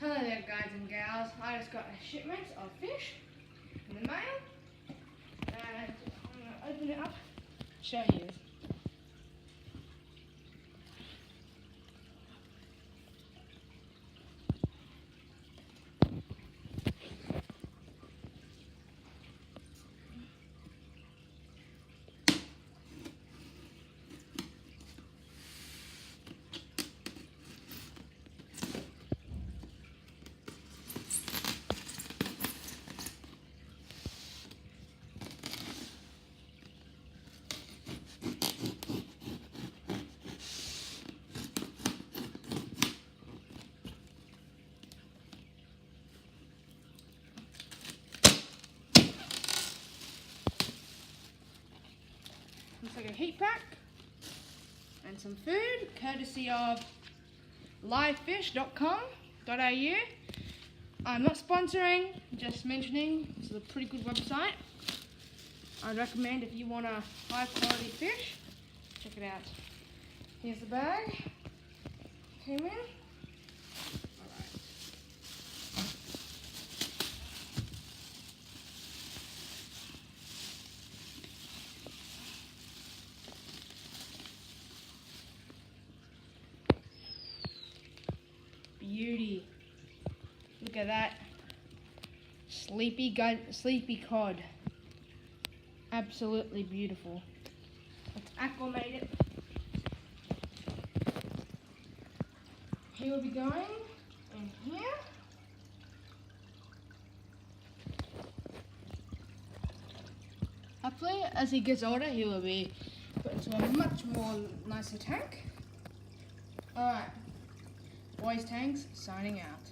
Hello there, guys and gals. I just got a shipment of fish in the mail, and I'm going to open it up, show you. Looks like a heat pack and some food, courtesy of livefish.com.au. I'm not sponsoring, just mentioning. This is a pretty good website. I'd recommend if you want a high quality fish, check it out. Here's the bag. Came in. Beauty. Look at that. Sleepy cod. Absolutely beautiful. Let's acclimate it. He will be going in here. Hopefully, as he gets older, he will be put into a much more nicer tank. Alright. Boys Tanks signing out.